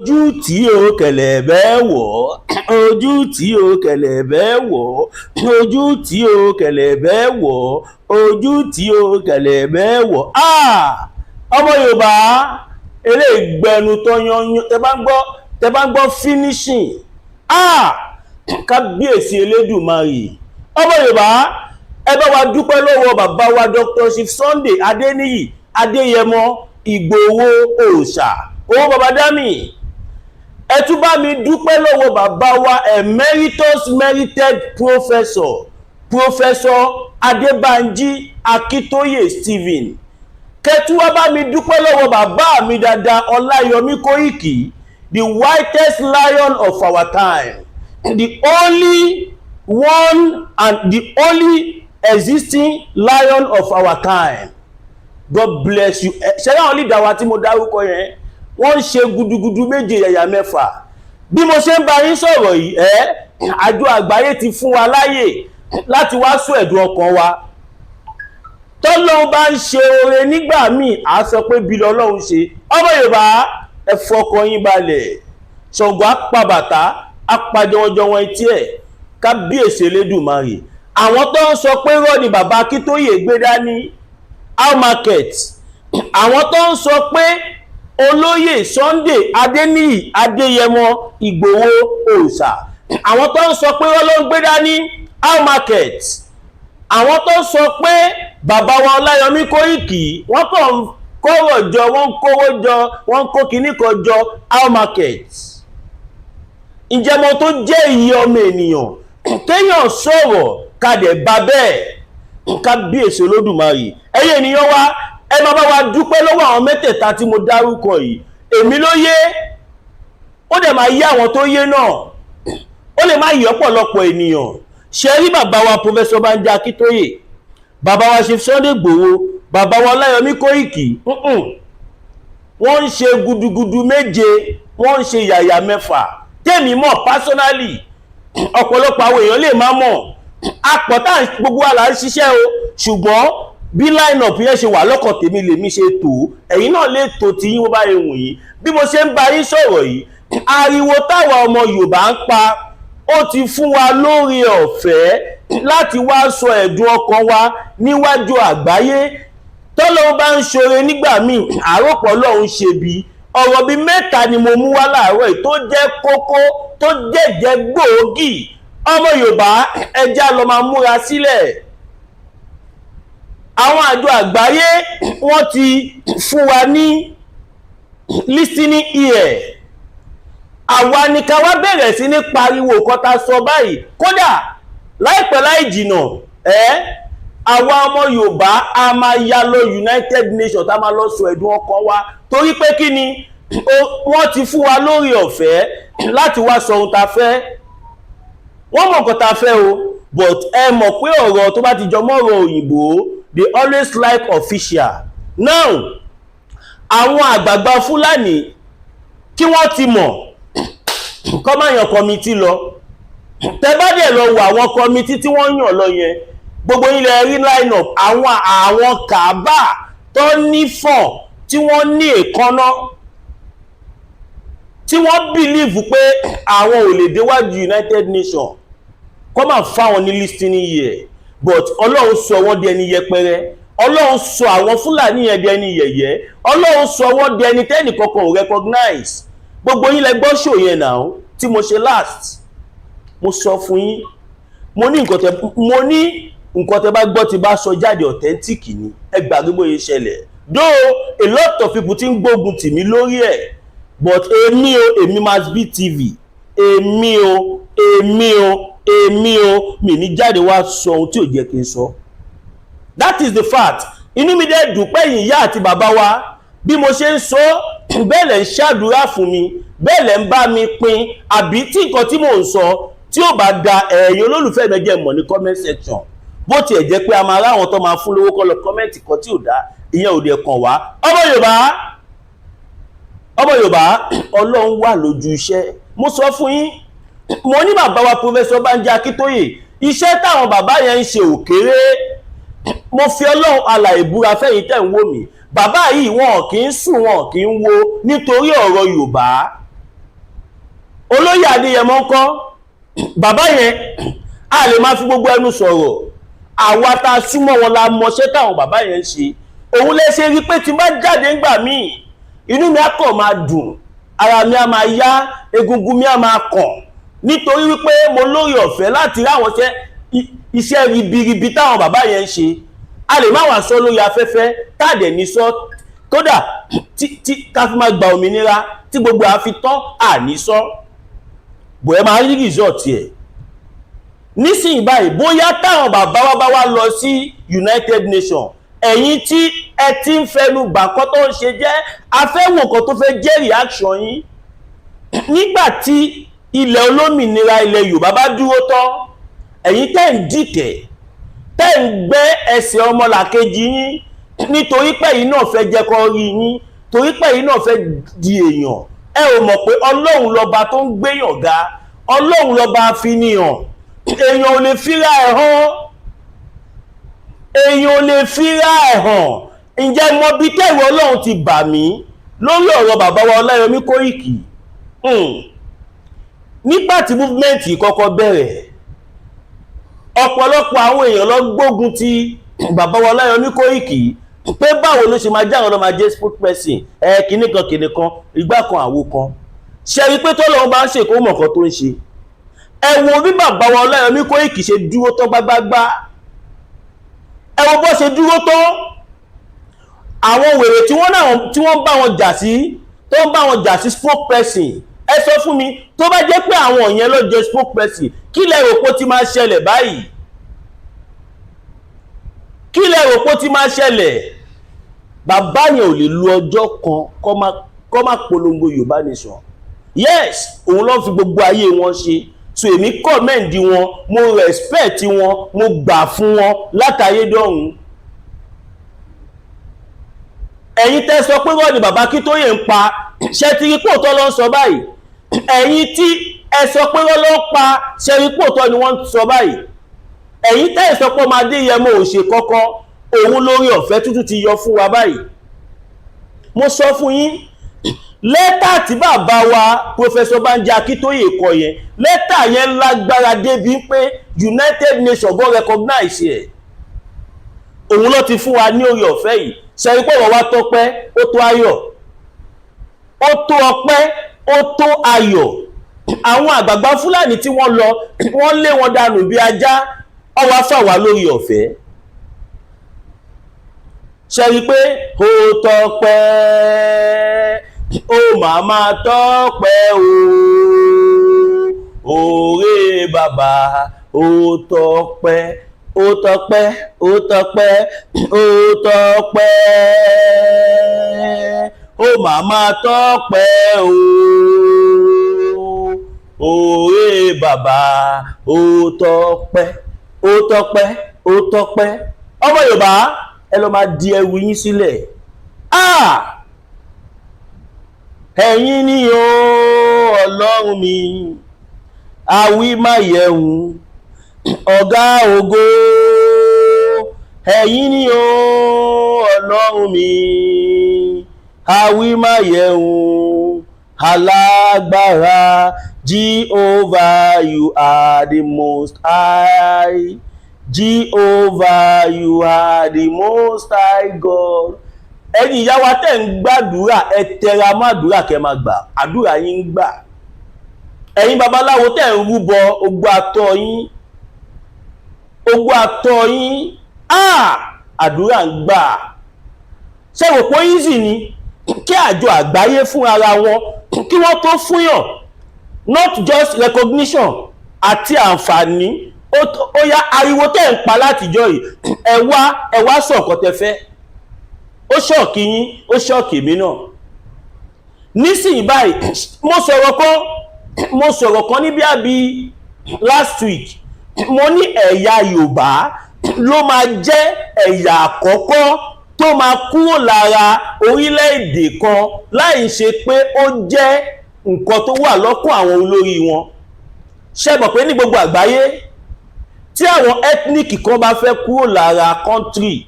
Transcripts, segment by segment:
ojú tí o kẹ̀lẹ̀bẹ̀ wọ̀, ojú tí o kẹ̀lẹ̀bẹ̀ wọ̀, ojú tí o kẹ̀lẹ̀bẹ̀ wọ̀, ojú tí o kẹ̀lẹ̀bẹ̀ wọ̀. Ọmọ Yorùbá eléyìí gbẹnu tó yanyan, tẹ́ bá ń gbọ́ finishing. Kábíyèsí Elédùmarè. Ọmọ Yorùbá ẹ bá wa dúpẹ́ lọ́wọ́ bàbá wa Dr. Chief Sunday Adéníyì Adéyẹmọ Ìgbòho Òòṣà owó baba dami. Ẹ tún bá mi dúpẹ́ lọ́wọ́ bàbá wa emeritus merited professor Adébánjí Akíntóyè Stephen. Kẹtùwá bá mi dúpẹ́ lọ́wọ́ bàbá mi dada Ọláyọmí Kóìkì, the whitest lion of our time, the only one and the only existing lion of our time. God bless you. Ṣẹ́yà àwọn leader wa tí mo dárúkọ yẹn wọ́n ń ṣe gudugudu méje yàyà mẹ́fà. Bí mo ṣe ń bá yín sọ̀rọ̀ yìí, àjọ àgbáyé ti fún wa láyè láti wá sọ ẹ̀dùn ọkàn wa. Tọ́lọ́run bá ń ṣe oore nígbà míì, a sọ pé bí lọ́lọ́run ṣe. Ọmọ Yorùbá ẹ fọkàn yín balẹ̀. Ṣàngó apá bàtà, apá jọwọ́jọwọ́ etí ẹ̀. Kábíyèsí Elédùmarè. Àwọn tó ń sọ pé rọ́ ni bàbá Akíntóyè gbé dání How market. Àwọn tó ń sọ pé olóyè Sunday Adéníyì Adéyẹmọ Ìgbòho Òòṣà, àwọn tó ń sọ pé wọ́n ló ń gbé dání How market. Àwọn tó ń sọ pé bàbá wa Ọláyọmí Kóìkì wọ́n kàn kọ́rọ̀ jọ, wọ́n kówó jọ, wọ́n kó kinní kan jọ How market. Ǹjẹ́ mo tó jẹ́ iye ọmọ ènìyàn kéèyàn sọ̀rọ̀ kadẹ̀ bá bẹ́ẹ̀. Kábíyèsí Olódùmarè. Ẹ̀yin ènìyàn wa ẹ máa bá wa dúpẹ́ lọ́wọ́ àwọn mẹ́tẹ̀ẹ̀ta tí mo dárúkọ yìí. Èmi ló yé, ó dẹ̀ máa yé àwọn tó yé náà, ó lè má yé ọ̀pọ̀lọpọ̀ ènìyàn. Ṣé rí bàbá wa Professor Banji Akíntóyè, bàbá wa Chief Sunday Igboho, bàbá wa Ọláyọmí Kóìkì, wọ́n ń ṣe gudugudu méje, wọ́n ń ṣe yàyà mẹ́fà. Tèmi mọ̀ personally, ọ̀pọ̀lọpọ̀ àwọn èèyàn lè má mọ̀. Àpọ̀tá gbogbo wa là ń ṣiṣẹ́ o, ṣùgbọ́n bí line up yẹn ṣe wà lọ́kàn tèmi lèmi ṣe tó, ẹ̀yin náà lè tó tí yín bá ehun yìí. Bí mo ṣe ń bá yín sọ̀rọ̀ yìí, ariwo táwa ọmọ Yorùbá ń pa ó ti fún wa lórí ọ̀fẹ́ láti wá sọ ẹ̀dùn ọkàn wa níwájú àgbáyé. Tọ́lọ́run bá ń ṣoore nígbà míì, àròpọ̀ Ọlọ́run ṣe bí. Ọ̀rọ̀ bíi mẹ́ta ni mo mú wá láàárọ̀ yìí tó jẹ́ kókó, tó jẹ́jẹ́ gbòógì. Ọmọ Yorùbá ẹja lọ máa múra sílẹ̀. Àwọn àjọ àgbáyé wọ́n ti fún wa ní listening ear. Àwa ni ká wá bẹ̀rẹ̀ sí ní pariwo kọta sọ báyìí. Kódà láìpẹ́ láì jìnà, àwa ọmọ Yorùbá a máa ya lọ United Nations, a máa lọ sọ ẹ̀dùn ọkàn wa. Torí pé kí ni wọ́n ti fún wa lórí ọ̀fẹ́ láti wá sọ ohun ta fẹ́. Wọ́n mọ̀ nǹkan ta fẹ́ o, but ẹ mọ̀ pé ọ̀rọ̀ tó bá ti jọ mọ́rọ̀ òyìnbó, they always like official. Now àwọn àgbààgbà Fúlàní kí wọ́n ti mọ̀ kọ́ máa yan kọmitì lọ. Tẹ́ bá dẹ̀ lọ wo àwọn kọmitì tí wọ́n yàn lọ yẹn, gbogbo ilẹ̀ rí line up àwọn kàbá tó nífọ̀n tí wọ́n ní èkánná, tí wọ́n believe pé àwọn ò lè déwájú United Nations kọ́ máa fáwọn ní listening ear. But Ọlọ́run sọ wọ́n di ẹni yẹpẹrẹ, Ọlọ́run sọ àwọn Fúlàní yẹn di ẹni yẹ̀yẹ́, Ọlọ́run sọ wọ́n di ẹni tẹ́nì kankan ò recognize. Gbogbo yín lẹ gbọ́ show yẹn náà tí mo ṣe last. Mo sọ fún yín, mo ní nǹkan tẹ́ bá gbọ́ tí bá sọ jáde authentic ni, ẹ gbàgbé bóyá ṣẹlẹ̀. Though a lot of people ti ń gbógun tì mí lórí ẹ̀, but èmi must be TV, èmi mi ní jáde wá sọ ohun tí ò jẹ́ kí n sọ. That is the fact. Inú mi dẹ̀ dùn pé ìyá àti bàbá wa bí mo ṣe ń sọ bẹ́ẹ̀ lẹ̀ ń ṣàdúrà fún mi, bẹ́ẹ̀ lẹ̀ ń bá mi pín, àbí tí nǹkan tí mò ń sọ tí ò bá da ẹ̀yin olólùfẹ́ mi jẹ́ mọ̀ ní comment section. Bó tiẹ̀ jẹ́ pé a máa rá àwọn tó máa fún lówó kọ́ lọ comment kan tí ò dá, ìyẹn ò dẹ̀ kàn wá. Ọmọ Yorùbá Ọlọ́run wà lójú iṣẹ́. Mo sọ fún yín, mo ní bàbá wa Professor Banji Akíntóyè, iṣẹ́ táwọn bàbá yẹn ń ṣe ò kéré. Mo fi Ọlọ́run alààyè búra fẹ́yìn tẹ́ ń wò mí. Bàbá yìí wọn kì í sùn, wọn kì í wo nítorí ọ̀rọ̀ Yorùbá. olóyè Adéyẹmọ ńkọ́ bàbá yẹn a lè máa fi gbogbo ẹnu sọ̀rọ̀, àwa tá a súnmọ́ wọn la mọṣẹ́ táwọn bàbá yẹn ń ṣe. Òun lè ṣe rí pé tí bá jáde ńgbà míì inú mi á kàn máa dùn, ara mi á máa yá, egungun mi á máa kàn, nítorí wípé mo lórí ọ̀fẹ́ láti ráwọn iṣẹ́ ribiribi táwọn bàbá yẹn ń ṣe. A lè má wá sọ lórí afẹ́fẹ́ táàdẹ̀ ní sọ, kódà tí ká fi máa gba òmìnira tí gbogbo àfi tán àní sọ, bò ẹ máa rí result ẹ̀. Nísìnyí báyìí bóyá táwọn bàbá wa bá wá lọ sí United Nations, ẹ̀yin tí ẹ ti ń fẹnu bà kọ́ tó ń ṣe jẹ́ afẹ́wò kan tó fẹ́ jẹ́ reaction yín nígbà tí ilẹ̀ olómìnira ilẹ̀ Yorùbá bá dúró tán, ẹ̀yin tẹ́ ń dìtẹ̀, tẹ́ ń gbé ẹsẹ̀ ọmọlàkejì yín nítorí pé yín náà fẹ́ jẹ́ kó rí yín, torí pé yín náà fẹ́ di èèyàn. Ẹ ò mọ̀ pé Ọlọ́run lọ́ba tó ń gbéyàn ga, Ọlọ́run lọ́ba afinihàn. Èèyàn ò lè fira ẹ̀ hàn, èèyàn ò lè fira ẹ̀ hàn. Ǹjẹ́ mo bí tẹ̀wé Ọlọ́run ti bà mí lórí ọ̀rọ̀ bàbá wa Ọláyọmí Kóìkì. Nígbà tí movement kọ́kọ́ bẹ̀rẹ̀, ọ̀pọ̀lọpọ̀ àwọn èèyàn lọ gbógun ti bàbá wa Ọláyọmí Kóìkì pé báwo ló ṣe máa jáwọn lọ máa jẹ́ spokesperson kìnnìkan ìgbà kan àwo kan. Ṣe rí pé tọ́lọ́run bá ń ṣe kó mọ̀ kan tó ń ṣe. Ẹ wo bí bàbá wa Ọláyọmí Kóìkì ṣe dúró tán gbágbágbá, ẹ wo bó ṣe dúró tán. Àwọn wèrè tí wọ́n bá wọn jà sí, tó ń bá wọn jà sí spokesperson, ẹ sọ fún mi, tó bá jẹ́ pé àwọn yẹn ló jẹ́ spokesperson, kí lẹ rò pé ó ti máa ṣẹlẹ̀ báyìí? Kí lẹ rò pé ó ti máa ṣẹlẹ̀? Bàbá yẹn ò lè lu ọjọ́ kan kó má polongo Yorùbá Nation. Yes, òun ló fi gbogbo ayé wọn ṣe, so èmi commend wọn, mo respect wọn, mo gbà fún wọn látayé dọ́run. Ẹ̀yin tẹ́ sọ pé wọ́n ni bàbá Akíntóyè ń pa, ṣe ti rí pòótọ́ ló ń sọ báyìí? Ẹ̀yin tí ẹ sọ pé wọ́n ló ń pa, ṣe rí pòótọ́ ni wọ́n ń sọ báyìí? Ẹ̀yin tẹ́ sọ pé ọmọ Adéyẹmọ ò ṣe kọ́kọ́, òun lórí ọ̀fẹ́ tútù ti yọ fún wa báyìí. Mo sọ fún yín, lẹ́tà tí bàbá wa Professor Banji Akíntóyè kọ yẹn, lẹ́tà yẹn lágbára débi pé United Nations go recognize ẹ̀. Òun ló ti fún wa ní orí ọ̀fẹ́ yìí. Ṣe rí pé ọ̀rọ̀ wa tọ́pẹ́, ó tó ayọ̀, ó tó ọpẹ́, ó tó ayọ̀. Àwọn àgbààgbà Fúlàní tí wọ́n lọ, wọ́n lé wọn dànù bí ajá, ó wá fà wá lórí ọ̀fẹ́. Ṣe rí pé ó tọ́pẹ́, ó màmá tọ́pẹ́ o, òré bàbá ó tọ́pẹ́, ó tọ́pẹ́, ó tọ́pẹ́, ó tọ́pẹ́, ó màmá tọ́pẹ́ o, òré bàbá ó tọ́pẹ́, ó tọ́pẹ́, ó tọ́pẹ́. Ọmọ Yorùbá, ẹ lọ máa di ẹrù yín sílẹ̀. Ẹ̀yin ni o Ọlọ́run mi, àwí máa yẹ̀hùn, ọ̀gá ògo. Ẹ̀yin ni o Ọlọ́run mi, àwí máa yẹ̀hùn, alágbára. Jehovah, you are the most high. Jehovah, you are the most high God. Ẹ̀yin ìyá wa tẹ́ ń gbàdúrà, ẹ tẹra mọ́ àdúrà kẹ́ máa gbà, àdúrà yín ń gbà. Ẹ̀yin babaláwo tẹ́ ń rúbọ, ogbó àtọ̀ yín, ogbó àtọ̀ yín, àdúrà ń gbà. Ṣé wò pé easy ni kí àjọ àgbáyé fún ara wọn kí wọ́n tó fúnyàn not just recognition àti àǹfààní, ó yá ariwo tẹ́ ń pa látijọ́ yìí, ẹ wá sọ̀kọ̀ tẹ́ fẹ́. Ó ṣọ́ọ̀kì yín, ó ṣọ́ọ̀kì mi náà. Nísìnyí báyìí, mo sọ̀rọ̀ kan níbi àbí last week, mo ní ẹ̀yà Yorùbá ló máa jẹ́ ẹ̀yà àkọ́kọ́ tó máa kúrò lára orílẹ̀-èdè kan láì ṣe pé ó jẹ́ nǹkan tó wà lọ́kàn àwọn olórí wọn. Ṣé mọ̀ pé ní gbogbo àgbáyé tí àwọn ethnic kan bá fẹ́ kúrò lára country,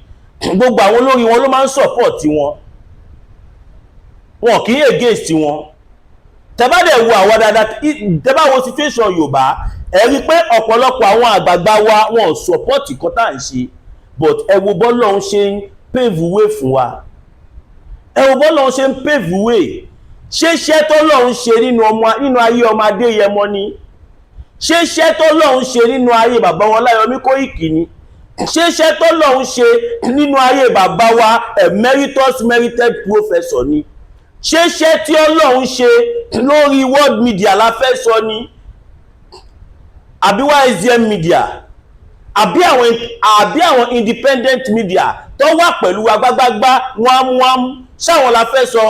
gbogbo àwọn olórí wọn ló máa ń support wọn kì í against wọn. tẹ́ bá dẹ̀ wo àwọn dáadáa tẹ́ bá wo situation Yorùbá ẹ rí pé ọ̀pọ̀lọpọ̀ àwọn àgbààgbà wa wọn support nǹkan tá à ń ṣe but ẹ wo bọ́lọ́run ṣe ń pave way fún wa ẹ wo bọ́lọ́run ṣe ń pave way ṣé iṣẹ́ tọ́lọ́run ṣe nínú ayé ọmọ Adéyẹmọ ni ṣé iṣẹ́ tọ́lọ́run ṣe nínú ayé bàbá wọn Láyọ̀mí Kóìkì ni ṣé iṣẹ́ tọ́lọ́run ṣe nínú ayé bàbá wa emeritus merited professor ni ṣé iṣẹ́ tí Ọlọ́run ṣe lórí world media la fẹ́ sọ ni àbí YZM media àbí àwọn independent media tó wà pẹ̀lú agbágbágbá wámúwámú ṣáwọn la fẹ́ sọ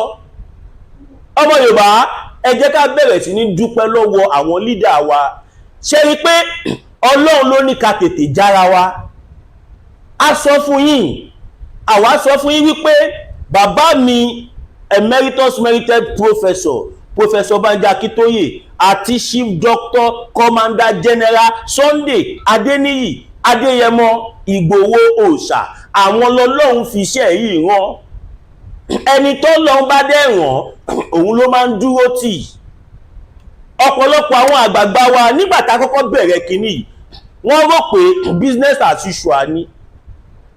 ọmọ Yorùbá ẹ jẹ́ ká bẹ̀rẹ̀ sí ní dúpẹ́ lọ́wọ́ àwọn leader wa ṣe rí pé Ọlọ́run ló ní ká tètè jára wa a sọ fún yín àwa sọ fún yín wípé bàbá mi emeritus merited professor Banji Akíntóyè àti chief doctor commander general Sunday Adéníyì Adéyẹmọ Ìgbòho Òòṣà àwọn lọ́lọ́run fi iṣẹ́ yìí rán ẹni tó lọ́n bá dẹ̀ ràn òun ló máa ń dúró tì ọ̀pọ̀lọpọ̀ àwọn àgbààgbà wa nígbà tá kọ́kọ́ bẹ̀rẹ̀ kínní wọ́n rò pé business as usual ni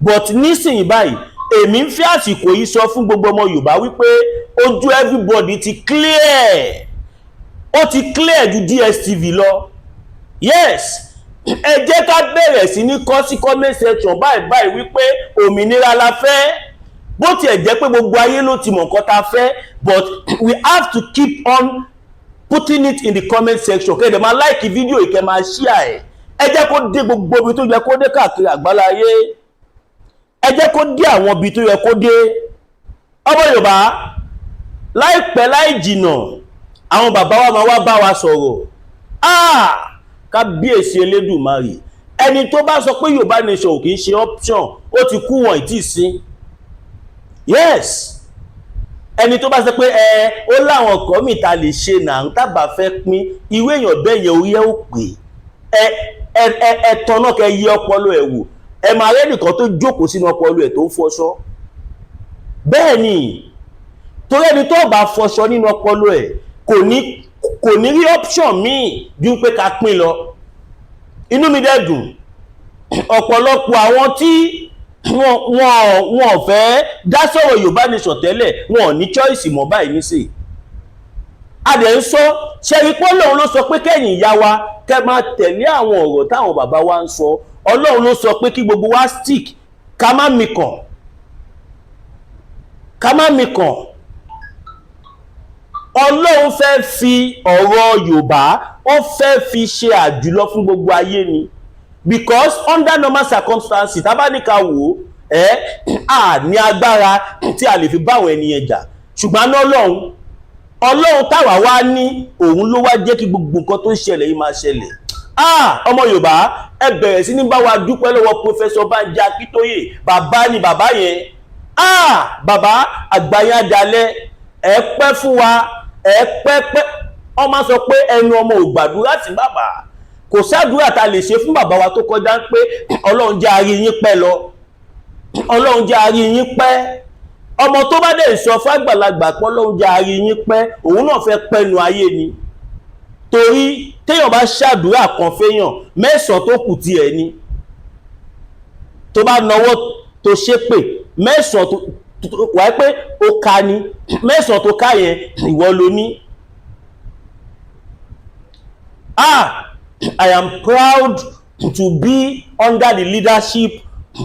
but nísìnyí báyìí èmi ń fi àsìkò yìí sọ fún gbogbo ọmọ Yorùbá wípé ojú everybody ti clear ó ti clear ju DSTV lọ yes ẹ jẹ́ ká bẹ̀rẹ̀ sí ní kọ sí comment section báyìí wípé òmìnira la fẹ́ bó tiẹ̀ jẹ́ pé gbogbo ayé ló ti mọ̀ nǹkan tá fẹ́ but we have to keep on putting it in the comment section kẹ́ ẹ̀ dẹ̀ máa like fídíò yìí kẹ́ máa share ẹ jẹ́ kó dé gbogbo ibi tó yẹ kó dé káàkiri àgbáláyé ẹ jẹ́ kó dé àwọn ibi tó yẹ kó dé ọmọ Yorùbá láìpẹ́ láì jìnà àwọn bàbá wa máa wá bá wa sọ̀rọ̀ kábíyèsí Elédùmarè ẹni tó bá sọ pé Yorùbá nation ò kì í ṣe option ó ti kú wọn ìtì sí yes ẹni tó bá sọ pé ó láwọn ọkọ̀ mi ta lè ṣe náà tábà fẹ́ pín ìwé èèyàn bẹ́ẹ̀ yẹ orí ẹ ó pè ẹ̀tọ́ náà kẹ́ yí ọpọlọ ẹ̀ wò ẹ máa rẹ́ nìkan tó jókòó sínú ọpọlọ ẹ̀ tó ń fọṣọ bẹ́ẹ̀ ni torí ẹni tó bá fọṣọ nínú ọpọlọ ẹ̀ kò ní rí option míì ju pé ká pín lọ inú mi dẹ̀ dùn ọ̀pọ̀lọpọ̀ àwọn tí wọ́n fẹ́ dá sọ̀rọ̀ Yorùbá nation tẹ́lẹ̀ wọn ò ní choice mọ́ báyìí nísìnyí adẹ̀ ń sọ ṣẹ́rí pé Ọlọ́run ló sọ pé kẹ́yìn ìyá wa kẹ́ máa tẹ̀lé àwọn ọ̀rọ̀ táwọn bàbá wa ń sọ Ọlọ́run ló sọ pé kí gbogbo wa stick ká má mikàn Ọlọ́run fẹ́ fi ọ̀rọ̀ Yorùbá ó fẹ́ fi ṣe àjùlọ fún gbogbo ayé ni because under normal circumstances tábánikà wò ní agbára tí a lè fi báwọn ènìyàn jà ṣùgbọ́n Ọlọ́run táwa wá ní òun ló wá jẹ́ kí gbogbo nǹkan tó ń ṣẹlẹ̀ yìí máa ṣẹlẹ̀ ọmọ Yorùbá ẹ bẹ̀rẹ̀ sí ní bá wa dúpẹ́ lọ́wọ́ Professor Banji Akíntóyè bàbá ni bàbá yẹn bàbá àgbáyé adalẹ̀ ẹ pẹ́ fún wa ẹ pẹ́ ọmọ sọ pé ẹnu ọmọ ò gbàdúrà sí bàbá kò sádúrà tá lè ṣe fún bàbá wa tó kọjá pé Ọlọ́run jẹ́ arí yín pẹ́ lọ Ọlọ́run jẹ́ arí yín pẹ́ ọmọ tó bá dẹ̀ sọ fàgbàlagbà pé Ọlọ́run jẹ́ arí yín pẹ́ òun náà fẹ́ pẹ́nu ayé ni torí téèyàn bá ṣàdúrà kan fẹ́yàn mẹ́sàn-án tó kù tiẹ̀ ni tó bá nawọ́ tó ṣépè mẹ́sàn-án tó wáyé pé ó ká ní mẹ́sàn-án tó ká yẹn ìwọ ló ní I am proud to be under the leadership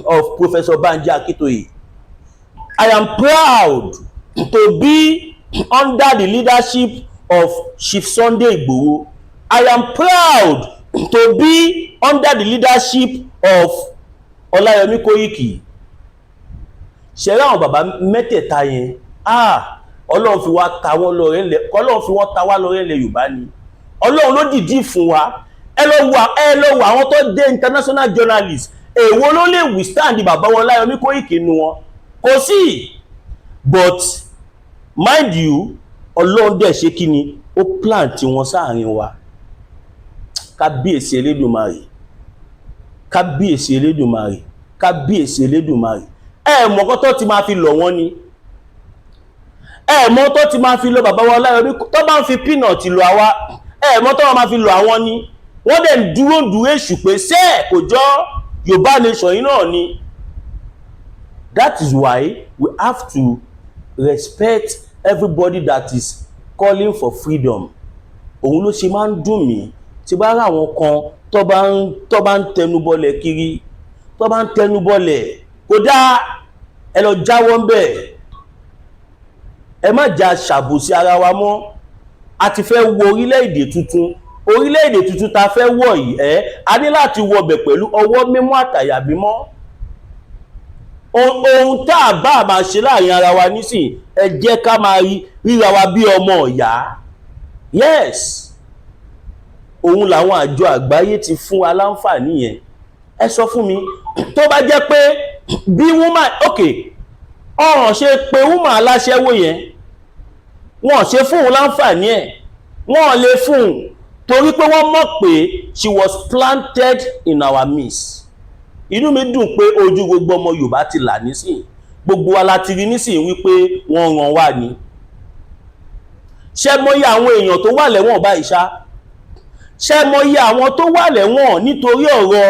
of Professor Banji Akíntóyè. I am proud to be under the leadership of Chief Sunday Igboho. I am proud to be under the leadership of Ọláyọmí Kóìkì. Ṣẹ̀rí àwọn bàbá mẹ́tẹ̀ẹ̀ta yẹn Ọlọ́run fi wá ta wọ́n lọ́rẹ́ lẹ̀ Ọlọ́run fi wọ́n ta wá lọ́rẹ́ lẹ̀ Yorùbá ni Ọlọ́run ló dìdí fún wa ẹ lọ wo àwọn tó dé international journalists èwo ló lè withstand bàbá wọn Ọláyọmí Kóìkì nu wọn kò sí but mind you Ọlọ́run dẹ̀ ṣe kí ni ó plan tí wọ́n sáàrin wa kábíyèsí Elédùmarè kábíyèsí Elédùmarè kábíyèsí Elédùmarè mọ̀kọ́ tó ti máa fi lọ̀ wọ́n ni ẹ mọ̀ tó ti máa fi lo bàbá wa Ọláyọmí tó bá ń fi peanut lo àwa, ẹ mọ̀ tó máa fi lo àwọn ni wọ́n dẹ̀ ń dúró èṣù pé ṣé kò jọ Yorùbá nation yìí náà ni. That is why we have to respect everybody that is calling for freedom. Òun ló ṣe máa ń dùn mí tí bá rà àwọn kan tó bá ń tẹnubọlẹ̀ kiri, tó bá ń tẹnubọlẹ̀ kódà ẹ lọ jáwọ́ ń bẹ̀. Ẹ má jà ṣàbòsí ara wa mọ́. A ti fẹ́ wo orílẹ̀-èdè tuntun ta fẹ́ wọ̀ yìí, a ní láti wọbẹ̀ pẹ̀lú ọwọ́ mímọ́ àtàyà mímọ́. Ohun tá a bá máa ṣe láàrin ara wa nísìn, ẹ jẹ́ ká máa ríra wa bí ọmọ ọ̀yá. Yes, òun làwọn àjọ àgbáyé ti fún wa láǹfààní yẹn. Ẹ sọ fún mi, tó bá jẹ́ pé bí woman, ọ̀ràn ṣe pé woman aláṣẹ́wó yẹn, wọ́n ṣe fún un láǹfààní ẹ̀, wọ́n lè fún un torí pé wọ́n mọ̀ pé she was planted in our midst. Inú mi dùn pé ojú gbogbo ọmọ Yorùbá ti là nísìn, gbogbo wa láti rí nísìn wípé wọ́n ràn wá ní. Ṣé mọ̀yé àwọn èèyàn tó wà lẹ́wọ̀n báyìí ṣá? Ṣé mọ̀yé àwọn tó wà lẹ́wọ̀n nítorí ọ̀rọ̀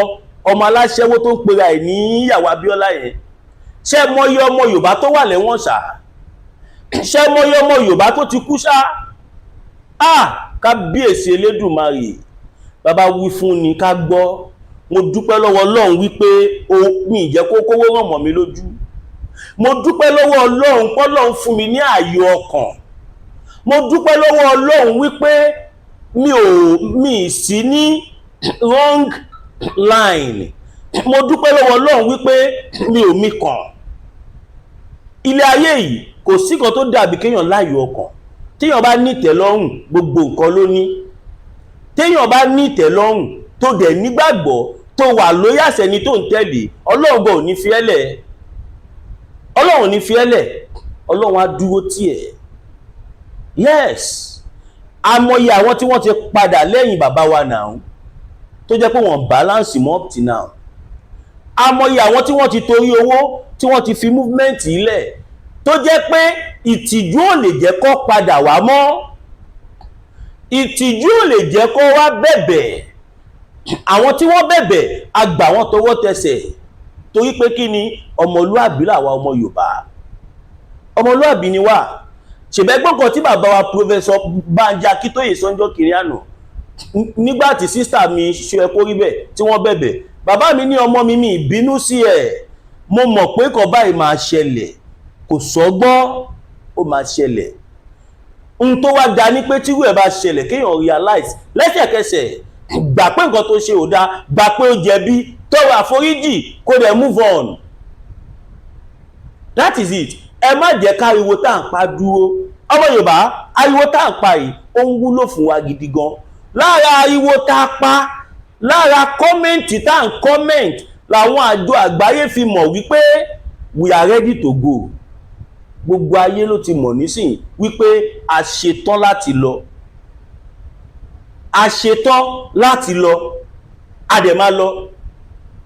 ọmọ aláṣẹ́wó tó ń pera ẹ̀ ní ìyàwó Abíọ́lá yẹn? Ṣé mọ̀yé ọmọ Yorùbá tó wà lẹ́wọ̀n ṣá? Ṣé mọ̀yé ọmọ Yorùbá tó ti kú ṣá? Kábíyèsí Elédùmarè, bàbá wí fún ni ká gbọ́. Mo dúpẹ́ lọ́wọ́ Ọlọ́run wípé mi ìjẹ́ kó kówó ràn mọ́ mi lójú. Mo dúpẹ́ lọ́wọ́ Ọlọ́run pọ́lọ́run fún mi ní ààyò ọkàn. Mo dúpẹ́ lọ́wọ́ Ọlọ́run wípé mi sí ní wrong line. Mo dúpẹ́ lọ́wọ́ Ọlọ́run wípé mi ò mí kàn. Ilé ayé yìí kò sí kan tó dàbí kéèyàn láàyò ọkàn. Téèyàn bá ní ìtẹ́lọ́rùn, gbogbo nǹkan ló ní. Téèyàn bá ní ìtẹ́lọ́rùn tó dẹ̀ nígbàgbọ́ tó wà lórí àṣẹ ni tó ń tẹ̀lé, Ọlọ́run ò ní fi ẹ́ lẹ̀. Ọlọ́run ò ní fi ẹ́ lẹ̀. Ọlọ́run á dúró tì ẹ́. Yes, àmọye àwọn tí wọ́n ti padà lẹ́yìn bàbá wa now tó jẹ́ pé wọ́n balance mọ́ up till now. Àmọye àwọn tí wọ́n ti torí owó tí wọ́n ti fi movement ilẹ̀ tó jẹ́ pé ìtìjú ò lè jẹ́ kó padà wá mọ́. Ìtìjú ò lè jẹ́ kó wá bẹ̀bẹ̀. Àwọn tí wọ́n bẹ̀bẹ̀ a gbà wọ́n tọwọ́ tẹsẹ̀ torí pé kí ni ọmọlúàbí làwa ọmọ Yorùbá. Ọmọlúàbí ni wá. Ṣèbẹ́gbọ́n kan tí bàbá wa Professor Banji Akíntóyè sọ́njọ́ kiri àná nígbàtí sísà mi ṣe ẹkó rí bẹ̀ tí wọ́n bẹ̀bẹ̀, bàbá mi ní ọmọ mi ìbínú sí ẹ̀, mo mọ̀ pé kò báyìí máa ṣẹlẹ̀, kò sọ́gbọ́n ó máa ṣẹlẹ̀. Ohun tó wá dá ní pé tírú ẹ̀ bá ṣẹlẹ̀ kéèyàn realize lẹ́sẹ̀kẹsẹ̀, gbà pé nǹkan tó ṣe ò dá, gbà pé ó jẹ̀bi, tọrọ àforíjì kó dẹ̀ move on. That is it. Ẹ má jẹ́ káriwo tá à ń pa dúró. Ọmọ Yorùbá, ariwo tá à ń pa yìí ó ń wúlò fún wa gidi gan. Lára ariwo tá a pa, lára kọ́mẹ̀ntì tá à ń kọ́mẹ̀ntì làwọn àjọ àgbáyé fi mọ̀ wípé we are ready to go. Gbogbo ayé ló ti mọ̀ nísìn wípé a ṣetán láti lọ. A ṣetán láti lọ. A dẹ̀ máa lọ.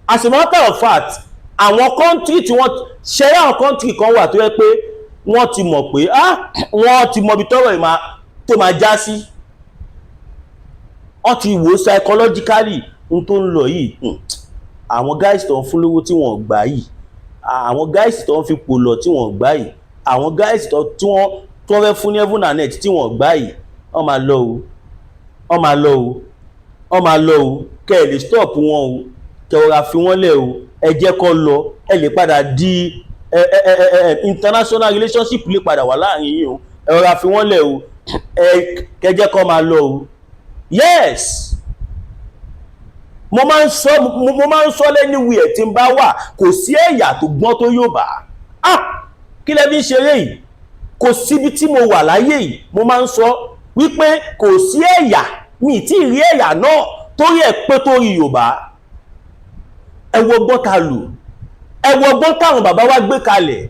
As a matter of fact, àwọn country tí wọ́n ṣe àwọn country kan wà tó yẹ pé wọ́n ti mọ̀ pé wọ́n ti mọ̀ bí tọ́rọ̀ tó máa já sí. Wọ́n ti wò psychologically n tó ń lọ yìí. Àwọn guys tó ń fún lówó tí wọ́n gbà yìí, àwọn guys tó ń fi pò lọ tí wọ́n gbà yìí, àwọn guys tí wọ́n fẹ́ fún ní heaven and earth tí wọ́n gbà yìí, wọ́n máa lọ o, wọ́n máa lọ o, wọ́n máa lọ o, kẹ́ ẹ lè stop wọn o, kẹ́ ẹ rọra fi wọ́n lẹ̀ o, ẹ jẹ́ kó lọ, ẹ lè padà di international relationship lè padà wà láàrin yìí o, ẹ rọra fi wọ́n lẹ̀ o, kẹ́ jẹ́ kó máa lọ o. Yes, mo máa ń sọ lẹ́niwìẹ̀ tí ń bá wà, kò sí ẹ̀yà tó gbọ́n tó Yorùbá. Kí lẹ fi ń ṣeré yìí? Kò síbi tí mo wà láyé yìí, mo máa ń sọ wípé kò sí ẹ̀yà, mi tí ì rí ẹ̀yà náà torí ẹ̀ pé torí Yorùbá. Ẹ wo ọgbọ́n ta lù, ẹ wo ọgbọ́n táwọn bàbá wa gbé kalẹ̀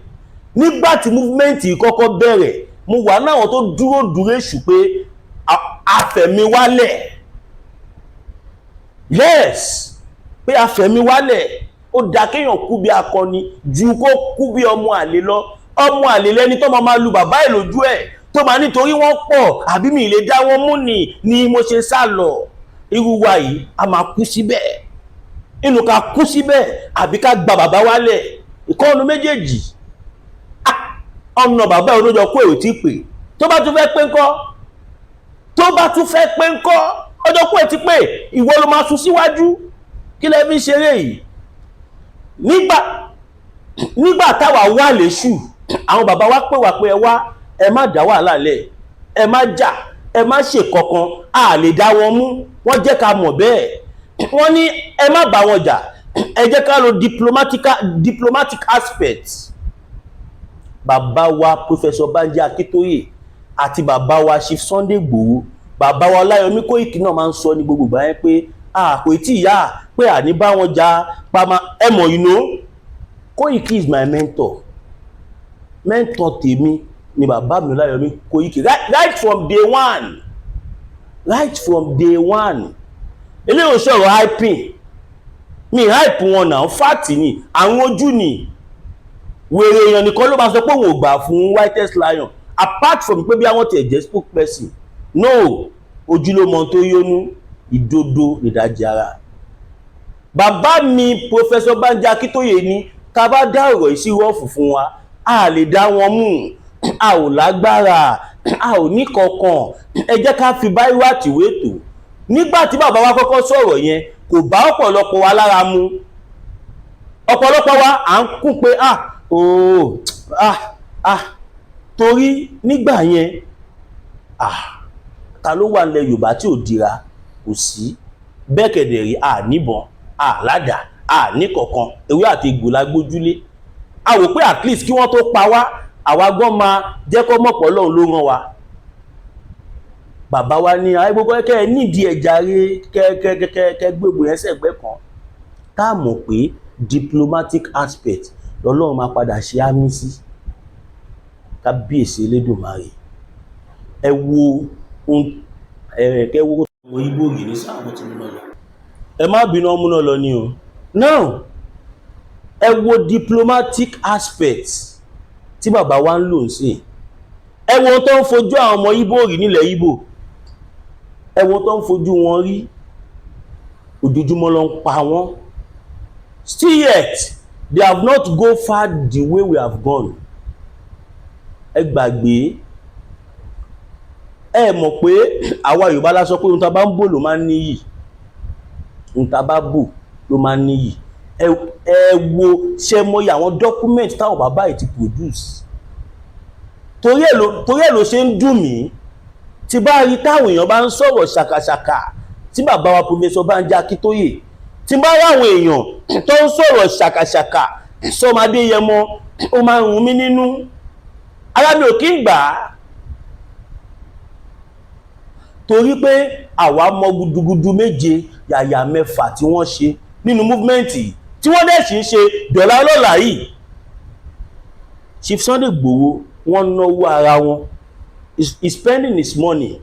nígbàtí movement yìí kọ́kọ́ bẹ̀rẹ̀. Mo wà náwọn tó dúró èṣù pé afẹ̀mí wálẹ̀. Yes, pé afẹ̀mí wálẹ̀. Ó dá kéèyàn kú bí akọni ju kó kú bí ọmọ àlè lọ. ọmọ àlè lẹni tó máa lu bàbá ẹ̀ lójú ẹ̀ tó máa nítorí wọ́n pọ̀ àbí mi lè dá wọn mú ni mo ṣe sá lọ. Irú wa yìí a máa kú síbẹ̀, inú ká kú síbẹ̀ àbí ká gba bàbá wálẹ̀, ìkọ́nu méjèèjì. Ọ̀nà bàbá olójọ kó èrò tí pè tó bá tún fẹ́ pé ńkọ́, ọjọ́ kó ẹ̀ ti pé ìwọ ló máa sún síwájú. Kí lẹ fi ń ṣeré yìí? Nígbà táwa wà léṣù, àwọn bàbá wa pè wá pé ẹ wá, ẹ má dá wàhálà lẹ̀, ẹ má jà, ẹ má ṣe kankan, a lè dá wọn mú. Wọ́n jẹ́ ká mọ̀ bẹ́ẹ̀. Wọ́n ní ẹ má bá wọn jà, ẹ jẹ́ ká lo diplomatic aspect. Bàbá wa Professor Banji Akíntóyè àti bàbá wa Chief Sunday Igboho, bàbá wa Ọláyọmí Kóìkì náà máa ń sọ ní gbogbo ìgbà yẹn pé kò tí ìyá pé àní bá wọn jà pamọ́. Ẹ mọ̀, you know, Kóìkì is my mentor tèmi ni bàbá mi Ọláyọmí Kóìkì right from day one. Eléyìí ò sọ̀rọ̀ hyping, mi hype wọn náà, fact ni, àwọn ojú ni. Wèrè èèyàn nìkan ló máa sọ pé òun ò gbà fún whitest lion, apart from pé bí àwọn tiẹ̀ jẹ́ spokesperson. No, ojú ló mọ tó yónú, ìdodo ìdajì ara. Bàbá mi Professor Banji Akíntóyè ní ká bá dá ọ̀rọ̀ yìí sí rọ́ọ̀fù fún wa, a lè dá wọn mú, a ò lágbára, a ò ní kankan, ẹ jẹ́ ká fi báyìí wá tìwé tò. Nígbà tí bàbá wa kọ́kọ́ sọ̀rọ̀ yẹn kò bá ọ̀pọ̀lọpọ̀ wa lára mu. Ọ̀pọ̀lọpọ̀ wa à ń kún pé torí nígbà yẹn ta ló wà nílẹ̀ Yorùbá tí ò dira? Kò sí. Bẹ́ẹ̀ kẹ̀dẹ̀ rí níbọn, ládàá, ní kankan, ewé àti egbò la gbójúlé. A wò pé at least kí wọ́n tó pa wá, àwa gan máa jẹ́ kó mọ̀pọ̀ Ọlọ́run ló rán wa. Bàbá wa ní gbogbo ẹ̀kẹ́ nídìí ẹ̀jà rẹ̀ kẹ́ gbogbo yẹn sẹ́gbẹ́ kan. Tá mọ̀ pé diplomatic aspect lọ́lọ́run máa padà ṣe àmì sí. Kábíyèsí Elédùmarè. Ẹ wo ọmọ Ìgbò yìí ní sáà wọ́n ti múná lọ. Ẹ má bínú ọmọ náà lọ ní o. Now, ẹ wo diplomatic aspect tí bàbá wa ń lò sí. Ẹ wo tó ń fojú àwọn ọmọ Ìgbò rí nílẹ̀ Ìgbò. Ẹ wo tó ń fojú wọn rí. Ojoojúmọ́ ló ń pa wọ́n. Still yet, they have not go far the way we have gone. Ẹ gbàgbé, ẹ mọ̀ pé àwa Yorùbá la sọ pé ohun tá bá ń bò ló máa ń níyì, ohun tá bá bò ló máa ń níyì. Ẹ wo ṣe mọ̀ àwọn document táwọn bàbá yìí ti produce. Torí ẹ̀ ló ṣe ń dùn mí tí bá rí táwọn èèyàn bá ń sọ̀rọ̀ ṣàkàṣàkà tí bàbá wa Professor Banji Akíntóyè, tí bá rí àwọn èèyàn tó ń sọ̀rọ̀ ṣàkàṣàkà sọmadé yẹmọ, ó máa ń rún mí nínú. Ara mi ò kí ń gbà á. Torí pé àwa mọ gudugudu méje yàyà mẹ́fà tí wọ́n ṣe nínú múfúmẹ́ǹtì tí wọ́n dẹ̀ sì ń ṣe dọ̀là ọlọ́lá yìí. Chief Sunday Igboho wọ́n náwó ara wọn, he spending his money.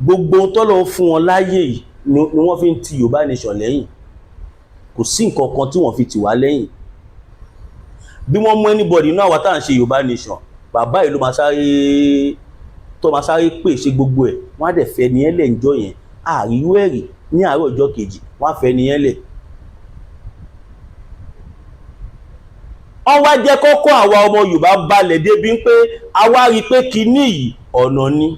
Gbogbo tọ́lọ́ fún wọn láyé yìí ni wọ́n fi ń ti Yorùbá nation lẹ́yìn. Kò sí nǹkan kan tí wọ́n fi tì wá lẹ́yìn. Bí wọ́n mú anybody náà wá tá à ń ṣe Yorùbá nation, bàbá yìí ló máa sáré pè ṣe gbogbo ẹ̀. Wọ́n á dẹ̀ fẹ́ ni ẹlẹ́ ìjọ yẹn, àríwú ẹ̀rì ní àárọ̀ ọjọ́ kejì, wọ́n á fẹ́ ni ẹlẹ́. Wọ́n wá jẹ́ kọ́kọ́ àwa ọmọ Yorùbá balẹ̀ débi pé a wá rí pé kinní yìí ọ̀nà ni.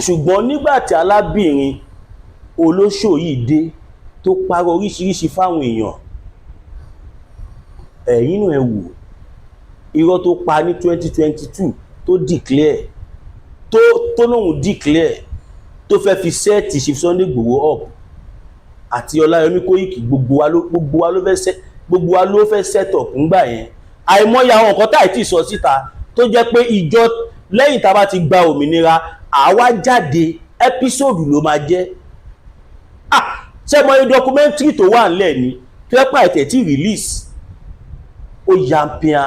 Ṣùgbọ́n nígbà tí alábìnrin olóṣò yìí dé tó parọ́ oríṣiríṣi fáwọn èèyàn, ẹ̀yin náà ẹ wò irọ́ tó pa ní 2022 tó declare tó lóhun declare tó fẹ́ fi sẹ́ẹ̀tì Chief Sunday Igboho up àti Ọláyọmí Kóìkì, gbogbo wa ló fẹ́ set up ńgbà yẹn. Àìmọye àwọn nǹkan tá ti sọ síta tó jẹ́ pé ìjọ lẹ́yìn tá bá ti gba òmìnira àwa jáde episode ló máa jẹ́. Ṣé mọ̀ documentary tó wà ńlẹ̀ ni pẹ́pà ẹ̀tẹ̀ tí release ó yàmpìà,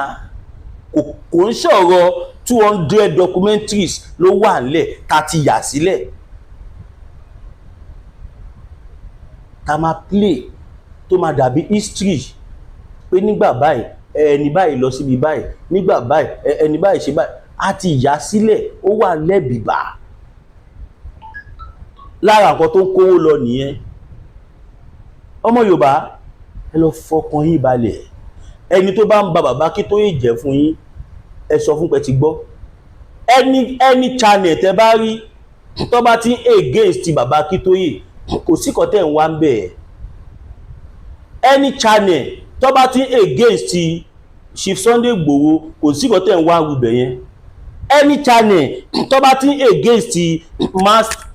kò ń sọ̀rọ̀ 200 documentaries ló wà ńlẹ̀ tá ti yà sílẹ̀ tá máa play tó máa dàbí history pé nígbà báyìí ẹni báyìí lọ síbi báyìí nígbà báyìí ẹni báyìí ṣe báyìí á ti yà sílẹ̀ ó wà lẹ́bìbà lára nǹkan tó ń kówó lọ nìyẹn. ọmọ Yorùbá ẹ lọ fọkàn yín balẹ̀, ẹni tó bá ń ba bàbá Akíntóyè jẹ́ fún yín ẹ sọ fún pé ti gbọ́. ẹni channel tẹ bá rí tó bá ti against bàbá Akíntóyè kò sí kan tẹ̀ ń wá ń bẹ̀. ẹni channel tó bá ti against Chief Sunday Igboho kò sí kan tẹ̀ ń wá rúbẹ̀ yẹn. ẹni channel tó bá ti against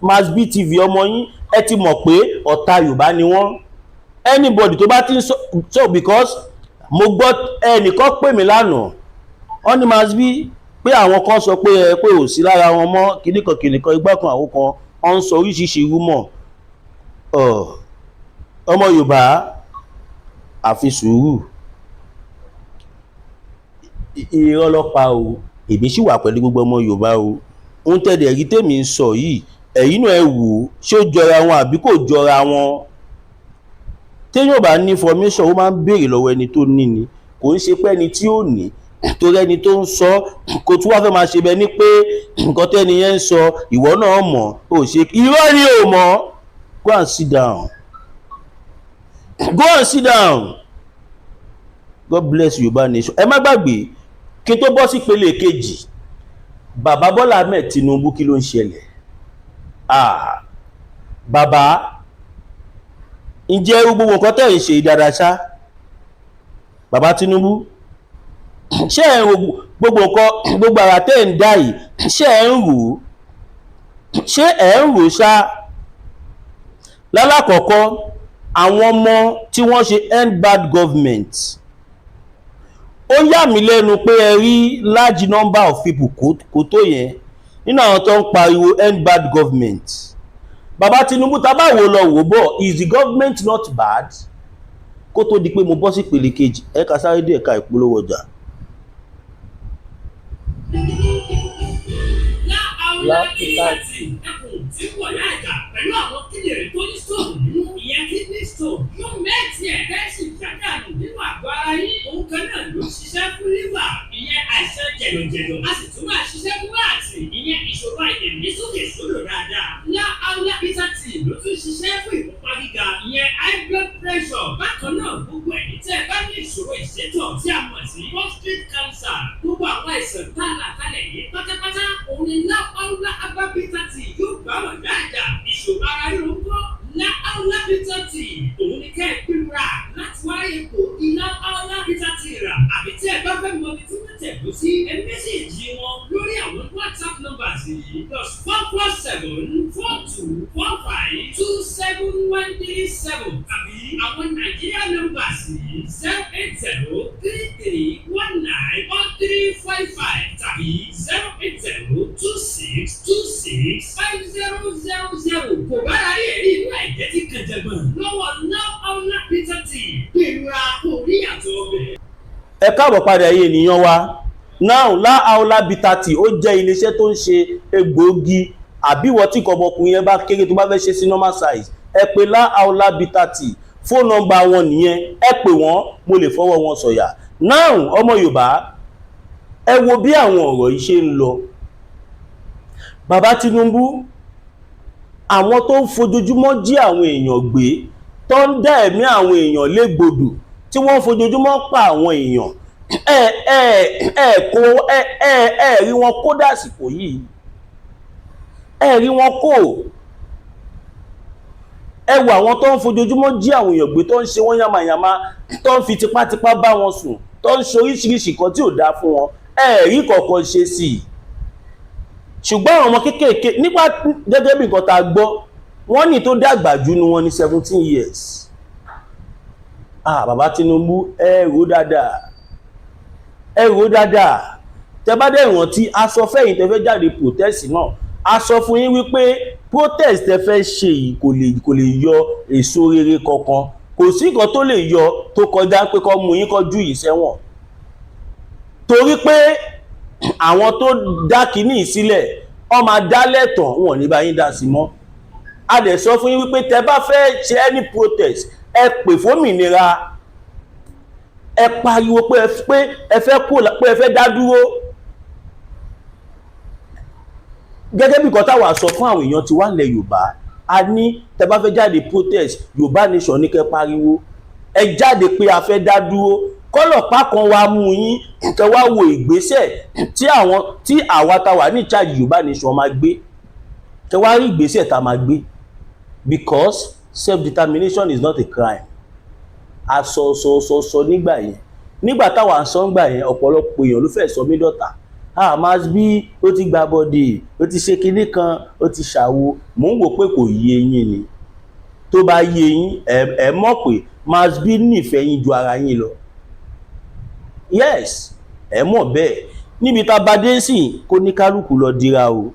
Mass BTV ọmọ yín ẹ ti mọ̀ pé ọ̀tá Yorùbá ni wọ́n. anybody tó bá ti ń so because mo gbọ́ ẹnìkan pè mí lánàá wọ́n ní Mass B pé àwọn kan sọ pé ò sí lára wọn mọ́ kìnìkan igbá kan àwọn kan wọ́n ń sọ oríṣiríṣi rúmọ̀. ọmọ Yorùbá àfi sùúrù, irọ́ ló pa o, èmi sì wà pẹ̀lú gbogbo ọmọ Yorùbá o. ohun tẹ̀lé rí tèmi ń sọ yìí ẹ̀yin náà ẹ wò ó ṣé ó jọra wọn àbí kò jọra wọn. téèyàn bá ní information ó máa ń béèrè lọ́wọ́ ẹni tó ní ni, kò ń ṣe pé ẹni tí ò ní torí ẹni tó ń sọ kò tún wá fẹ́ máa ṣe bẹ́ẹ̀ ni pé nǹkan tẹ́ni yẹn ń sọ ìwọ náà mọ̀ ó ṣe irọ́ ni ò mọ̀. go and sit down, go and sit down. God bless Yorùbá nation. ẹ má gbàgbé kí n tó bọ́ sí ìpele kejì, bàbá Bọ́lá Ahmed Tinubu kí ló ń ṣẹlẹ̀? bàbá ǹjẹ́ gbogbo nǹkan tẹ̀ ń ṣe dáadáa ṣá? bàbá Tinubu ṣé ẹ̀ ń ro gbogbo nǹkan gbogbo ara tẹ̀ ń dá yìí ṣé ẹ̀ ń rò ó? ṣé ẹ̀ ń rò ó ṣá? lálákọ̀ọ́kọ́ àwọn ọmọ tí wọ́n ṣe end bad government, ó yà mí lẹ́nu pé ẹ rí large number of people kò tó yẹn nínú àwọn tó ń pariwo end bad government. bàbá Tinubu tá bá wò lọ wò bọ̀, is the government not bad? kó tó di pé mo bọ́ sí ìpele kejì ẹ̀ka sáré dé ẹ̀ka ìpolówó ọjà. Anfani Lati ẹkùn tí wọ́n yá ìjà pẹ̀lú àwọn kíndìnrín tó ní stone nínú ìyẹn kidney stone yóò mẹ́ẹ̀tì ẹ̀kẹ́ sì jákàdù nínú àgọ́ ara yín. òun kan náà ló ń ṣiṣẹ́ fún liver ìyẹn àìsàn jẹ̀dọ̀jẹ̀dọ̀, a sì tún máa ṣiṣẹ́ fún láti ìyẹn ìṣòro àìlèmí sókè sódò dáadáa. Anfani Lati ló tún ṣiṣẹ́ fún ìfúnpá gíga ìyẹn high blood pressure. bákan náà gbogbo ẹ̀mí tẹ́ ẹ bá ní ìṣòro ìṣètọ̀ tí a mọ̀ sí prostate cancer, gbogbo àwọn àìsàn tá a là kalẹ̀ yìí pátápátá òun ni Anfani Lati yóò gbà wọ́n dáadáa. ìṣòro ara yóò ń gbọ́ Anfani Lati òun ni kẹ́ ẹ gbéra láti wáyé kó Anfani Lati rà. àbí tí ẹ bá fẹ́ mọ ibi tí wọ́n tẹ̀dó sí ẹ mẹ́sẹ̀jì wọn lórí àwọn WhatsApp numbers yìí +447-4245-27137 tàbí àwọn Nàìjíríà numbers yìí 08033191355 tàbí 08026265000. kò bá rárí ẹ̀rí inú ẹ̀jẹ̀ tí kẹjẹgbọ̀n lọ́wọ́ Anfani Lati gbèrúra orí àtọ̀ ọbẹ̀. ẹ káàbọ̀ padà ẹ̀yin ènìyàn wa. now Anfani Lati ó jẹ́ iléeṣẹ́ tó ń ṣe egbòogi àbíwọ̀ tí ọmọkùnrin yẹn bá kéré tó bá fẹ́ ṣe sí normal size ẹ pè Anfani Lati, fóònù nọ́mbà wọn nìyẹn, ẹ pè wọ́n mo lè fọwọ́ wọn sọ̀yà. now ọmọ Yorùbá ẹ wo bí àwọn ọ̀rọ̀ yìí ṣe ń lọ. bàbá Tinubu àwọn tó ń fojoojúmọ́ jí àwọn èèyàn gbé tó ń dá ẹ̀mí àwọn èèyàn légbodò tí wọ́n ń fojoojúmọ́ pa àwọn èèyàn rí wọn kó dásìkò yìí, rí wọn kó. ẹ wo àwọn tó ń fojoojúmọ́ jí àwọn èèyàn gbé tó ń ṣe wọ́n yàmàyàmá tó ń fi tipátipá bá wọn sùn tó ń ṣe oríṣiríṣi kan tí ò dáa fún wọn, rí kọ̀ọ̀kan ṣe sí i. ṣùgbọ́n àwọn ọmọ kéékèèké nípa gẹ́gẹ́ bí nǹkan tá a gbọ́ wọ́n ní tó dàgbà jù ní wọn ní 17 years. bàbá Tinubu ẹ rò dáadáa, tẹ bá dẹ̀ rántí a sọ fẹ́yìn tẹ fẹ́ jáde protest náà, a sọ fún yín wípé protest tẹ fẹ́ ṣe yìí kò lè yọ èso rere kankan, kò sí nǹkan tó lè yọ tó kọjá pé kó mú yín kọjú yìí sẹ́wọ̀n, torí pé àwọn tó dá kínní sílẹ̀ ó máa dálẹ̀ tán wọn ní bá yín dá sí mọ́. a dẹ̀ sọ fún yín wípé tẹ bá fẹ́ ṣe any protest ẹ pè fómìnira, ẹ pariwo pé ẹ fẹ́ kó pé ẹ fẹ́ dá dúró. Gẹ́gẹ́ bí nǹkan táwa sọ fún àwọn èèyàn tí wà nílẹ̀ Yorùbá, a ní tẹ́ bá fẹ́ jáde protest Yorùbá nation ní kẹ́ pariwo, ẹ jáde pé a fẹ́ dá dúró, kọ́lọ́pàá kan wá mú yín kẹ́ wá wo ìgbésẹ̀ tí àwa tá wà ní charge Yorùbá nation máa gbé, kẹ́ wá rí ìgbésẹ̀ tá máa gbé, because self-determination is not a crime. A sọ nígbà yẹn, nígbà táwa ń sọ nígbà yẹn ọ̀pọ̀lọpọ̀ èèyàn ló fẹ́ sọ mí dọ̀tá. Mass B ó ti gba bọ́dì, ó ti ṣe kinní kan, ó ti ṣàwo. Mò ń wò pé kò yé yín ni. Tó bá yé yín ẹ mọ̀ pé Mass B nífẹ̀ẹ́ yín ju ara yín lọ. Yes, ẹ mọ̀ bẹ́ẹ̀. Níbi tá a bá dé sí kó ní kálukú lọ dira o.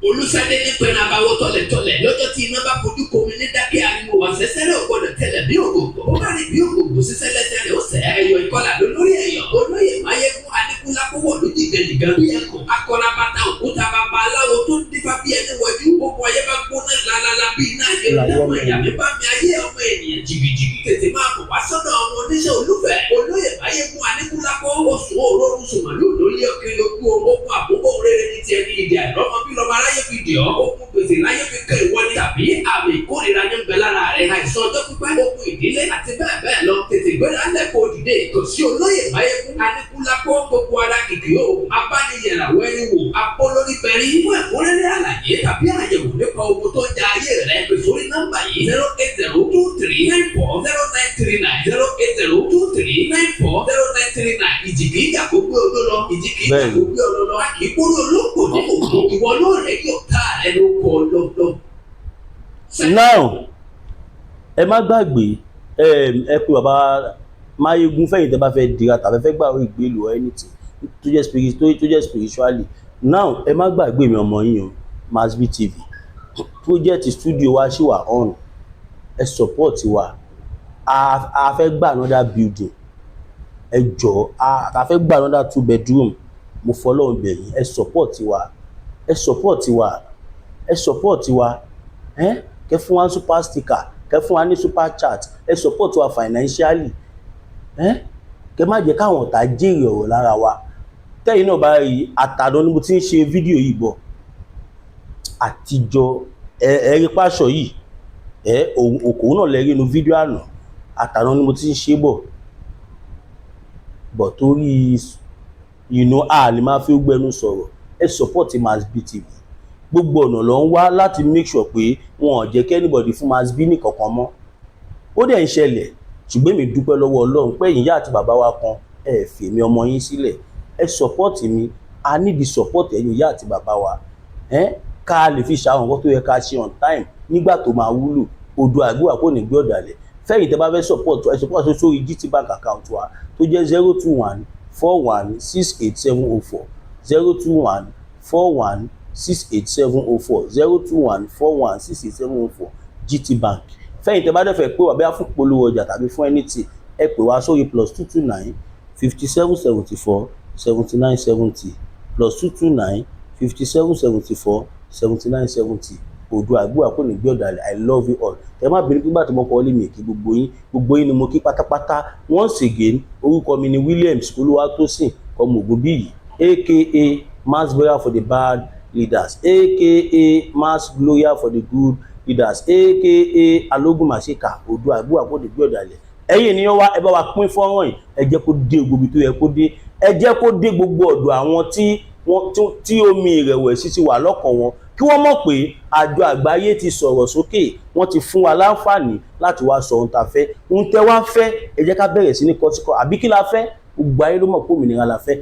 Olùsàdé ní pẹ̀lú àbáwọ̀ tọ̀lẹ̀tọ̀lẹ̀ lọ́jọ́ tí iná bá fojú komi ní dákẹ́ ariwo wà sẹ́sẹ́rẹ́ ògbọ́dọ̀ tẹ̀lẹ̀ bí ògògbò. Ó bá rí bí ògògbò sísẹ́ lẹ́sẹ̀ rẹ̀ ó sẹ́ ẹ̀yọ̀ ìkọlà lórí ẹ̀yọ̀. Olóyè Máyégún Aníkúlápówó ló dìde nìkan bí ẹ̀kọ́. Akọ́nabata òkúta bàbá aláwo tó ń dífá bí ẹni wọ̀jú. Gbogbo ayé bá gbóná lálálá bí iná ayélujára ìyàmí bá mi ayé ọmọ ènìyàn jìbìjìbì tètè máa bọ̀ wá sọ́dọ̀ ọmọ oníṣẹ́ olúfẹ́. Olóyè Máyégún Aníkúlápówó sùn òórùn sùnmọ̀lú lórí ọkẹ́ ojú ogun àbúkọ̀ rere ní tiẹ̀ ní ìdí àìrọ́mọ bí lọ́mọ aráyé fi dì ọ́. Ogun gbèsè láyé fi kẹ́ ìwọ ni tàbí àmì ìkórìíra ní bẹ lára rẹ̀. Àìsàn ọjọ́ pípẹ́, ogun ìdílé àti bẹ́ẹ̀ bẹ́ẹ̀ lọ. Tètè gbéra lẹ́kọ̀ọ́ dìde. Kò sí Olóyè Máyégún Aníkúlápó gbogbo ara kìkì o. Abániyẹ̀ràwọ̀ ẹni wò, apólórí bẹ̀rí. Fún ẹ̀kúnrẹ́rẹ́ àlàyé tàbí àyẹ̀wò nípa ogun tó ja ayé rẹ̀, pè sórí nọ́mbà yìí 08023940939 08023940939. Ìjì kì í jà kó gbé odó lọ, ìjì kì í jà kó gbé odó lọ. A kì í kóró olóko ní òkú. Ìwọ ló rẹ̀ yóò tá ẹ ló kọ lọ́lọ́. Now ẹ má gbàgbé ẹ pé bàbá Máyégún fẹ̀yìn tẹ́ bá fẹ́ dira tàbí fẹ́ gbàwé ìgbélú or anything tó jẹ́ spiritually. Now ẹ má gbàgbé mi ọmọ yín o, Mass B TV project studio wa ṣì wà on, ẹ support wa. A fẹ́ gba another building, ẹ jọ̀ọ́ a fẹ́ gba another 2 bedroom. Mo fọlọ́run bẹ̀ yín, ẹ support wa, ẹ support wa, ẹ support wa. Kẹ́ fún wa super sticker, kẹ́ fún wa ní super chat, ẹ support wa financially. Kẹ́ má jẹ́ káwọn ọ̀tá jèrè ọ̀rọ̀ lára wa. Tẹ́yìn náà bá rí àtàdán ni mo ti ń ṣe fídíò yìí bọ̀ àtijọ́ ẹ̀rí pàṣọ yìí òkòwò náà lẹ́rí inú fídíò àná. Àtàdán ni mo ti ń ṣe bọ̀ torí a lè máa fi gbẹnu sọ̀rọ̀. Ẹ support Mass B TV. Gbogbo ọ̀nà ló ń wá láti make sure pé wọn ò jẹ́ kí anybody fún Mass B ní kankan mọ́. Ó dẹ̀ ń ṣẹlẹ̀, ṣùgbọ́n mi dúpẹ́ lọ́wọ́ Ọlọ́run pé ìyá àti bàbá wa kan ẹ fi mi ọmọ yín sílẹ̀. Ẹ support mi, a need the support ẹ̀yin ìyá àti bàbá wa. Ká lè fi ṣàwọn nǹkan tó yẹ ká ṣe on time nígbà tó máa wúlò. Odò àgbéwà kò ní gbé ọ̀dàlẹ̀. Fẹ́yìn tẹ́ bá fẹ́ support ẹ support sórí GT Bank account wa tó jẹ́ 02141687040 02141687040 02141687040 GT Bank. Fẹ́yìn tẹ́ bá dẹ̀ fẹ́ pé wà bẹ́ẹ̀ fún polówó ọjà tàbí fún anything, ẹ pè wá sórí +229 5774 7970 +229 5774 7970. Odò àgbéwà kò ní gbé ọ̀dàlẹ̀. I love you all. Ẹ má bínú pé bá ti mọ́ kọ́ lé mi kí gbogbo yín ni mo kí pátápátá. Once again, orúkọ mi ni Williams Olúwatósìn ọmọ Ògúnbíyì aka Mass Gloria for the bad leaders aka Mass Gloria for the good leaders aka Alógúnmàṣíkà. Odò àgbéwà kò ní gbé ọ̀dàlẹ̀. Ẹ̀yin ènìyàn wa, ẹ bá wa pín fọ́nrán yìí, ẹ jẹ́ kó dé gbogbo tó yẹ kó dé, ẹ jẹ́ kó dé gbogbo ọ̀dọ̀ àwọn tí omi ìrẹ̀wẹ̀sì ti wà lọ́kàn wọn, kí wọ́n mọ̀ pé àjọ àgbáyé ti sọ̀rọ̀ sókè, wọ́n ti fún wa láǹfààní láti wá sọ ohun tá fẹ́. Ohun tẹ́ wá fẹ́, ẹ jẹ́ ká bẹ̀rẹ̀ sí ní kọ́tíkọ́, àbí kí la fẹ́? Gbogbo ayé ló mọ̀ pé òmìnira la fẹ́.